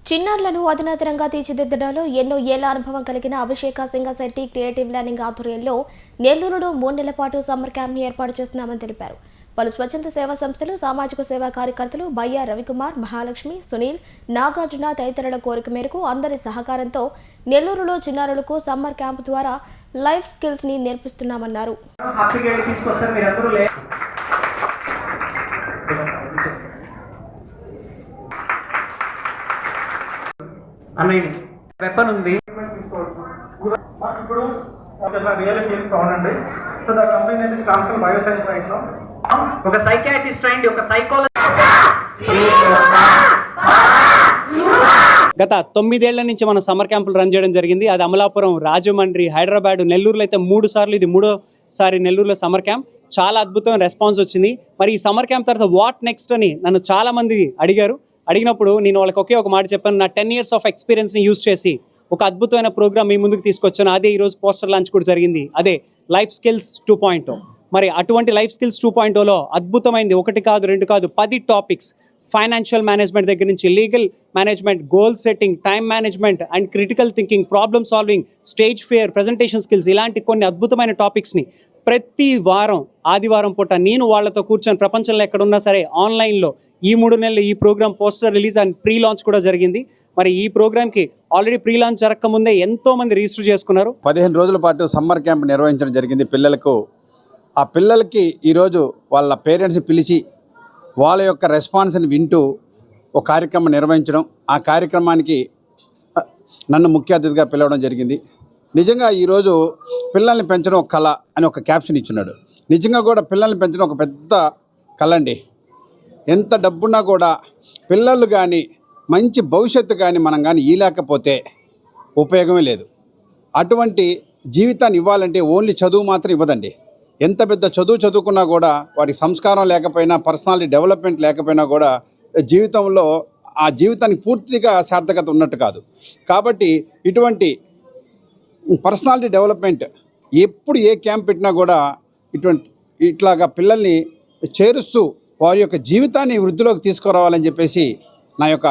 చిన్నారులను అధునాతనంగా తీర్చిదిద్దడంలో ఎన్నో ఏళ్ల అనుభవం కలిగిన అభిషేక సింగశెట్టి క్రియేటివ్ లెర్నింగ్ ఆధ్వర్యంలో నెల్లూరులో 3 నెలల పాటు సమ్మర్ క్యాంప్ని ఏర్పాటు చేస్తున్నామని తెలిపారు. పలు స్వచ్ఛంద సేవా సంస్థలు, సామాజిక సేవా కార్యకర్తలు బయ్య రవికుమార్, మహాలక్ష్మి, సునీల్, నాగార్జున తదితరుల కోరిక మేరకు అందరి సహకారంతో నెల్లూరులో చిన్నారులకు సమ్మర్ క్యాంప్ ద్వారా లైఫ్ స్కిల్స్ ని నేర్పిస్తున్నామన్నారు. వెపన్ ఉంది. ఇప్పుడు రియల్ ఫీల్డ్ అవునండి. So the company name is transfer bioscience right now. ఒక సైకియాట్రిస్ట్ అండి, ఒక సైకాలజీ. గత 9 ఏళ్ల నుంచి మనం సమ్మర్ క్యాంపులు రన్ చేయడం జరిగింది. అది అమలాపురం, రాజమండ్రి, హైదరాబాద్, నెల్లూరులో అయితే 3 సార్లు, ఇది 3వ సారి నెల్లూరులో సమ్మర్ క్యాంప్. చాలా అద్భుతమైన రెస్పాన్స్ వచ్చింది. మరి ఈ సమ్మర్ క్యాంప్ తర్వాత వాట్ నెక్స్ట్ అని నన్ను చాలా మంది అడిగినప్పుడు నేను వాళ్ళకి ఒక మాట చెప్పాను. నా 10 years ఆఫ్ ఎక్స్పీరియన్స్ని యూజ్ చేసి ఒక అద్భుతమైన ప్రోగ్రామ్ మీ ముందుకు తీసుకొచ్చాను. అదే ఈరోజు పోస్టర్ లాంచ్ కూడా జరిగింది. అదే లైఫ్ స్కిల్స్ 2.0. మరి అటువంటి లైఫ్ స్కిల్స్ 2.0లో అద్భుతమైంది 1 కాదు 2 కాదు 10 టాపిక్స్. ఫైనాన్షియల్ మేనేజ్మెంట్ దగ్గర నుంచి legal management, goal setting, time management and critical thinking, problem solving, stage fear, presentation skills, ఇలాంటి కొన్ని అద్భుతమైన టాపిక్స్ని ప్రతి వారం ఆదివారం పూట నేను వాళ్ళతో కూర్చొని ప్రపంచంలో ఎక్కడున్నా సరే ఆన్లైన్లో ఈ 3 నెలలు ఈ program poster release and pre launch కూడా జరిగింది. మరి ఈ ప్రోగ్రామ్కి ఆల్రెడీ ప్రీ లాంచ్ జరగకముందే ఎంతో మంది రిజిస్టర్ చేసుకున్నారు. 15 రోజుల పాటు సమ్మర్ క్యాంప్ నిర్వహించడం జరిగింది పిల్లలకు. ఆ పిల్లలకి ఈరోజు వాళ్ళ పేరెంట్స్ని పిలిచి వాళ్ళ యొక్క రెస్పాన్స్ని వింటూ ఒక కార్యక్రమం నిర్వహించడం, ఆ కార్యక్రమానికి నన్ను ముఖ్య అతిథిగా పిలవడం జరిగింది. నిజంగా ఈరోజు పిల్లల్ని పెంచడం ఒక కళ అని ఒక క్యాప్షన్ ఇచ్చున్నాడు. నిజంగా కూడా పిల్లల్ని పెంచడం ఒక పెద్ద కళ అండి. ఎంత డబ్బున్నా కూడా పిల్లలు కానీ మంచి భవిష్యత్తు కానీ మనం కానీ ఇవ్వలేకపోతే ఉపయోగమే లేదు. అటువంటి జీవితాన్ని ఇవ్వాలంటే ఓన్లీ చదువు మాత్రం ఇవ్వదండి. ఎంత పెద్ద చదువుకున్నా కూడా వాటి సంస్కారం లేకపోయినా, పర్సనాలిటీ డెవలప్మెంట్ లేకపోయినా కూడా జీవితంలో ఆ జీవితానికి పూర్తిగా సార్థకత ఉన్నట్టు కాదు. కాబట్టి ఇటువంటి పర్సనాలిటీ డెవలప్మెంట్ ఎప్పుడు ఏ క్యాంప్ పెట్టినా కూడా ఇట్లాగా పిల్లల్ని చేరుస్తూ వారి యొక్క జీవితాన్ని వృద్ధిలోకి తీసుకురావాలని చెప్పేసి నా యొక్క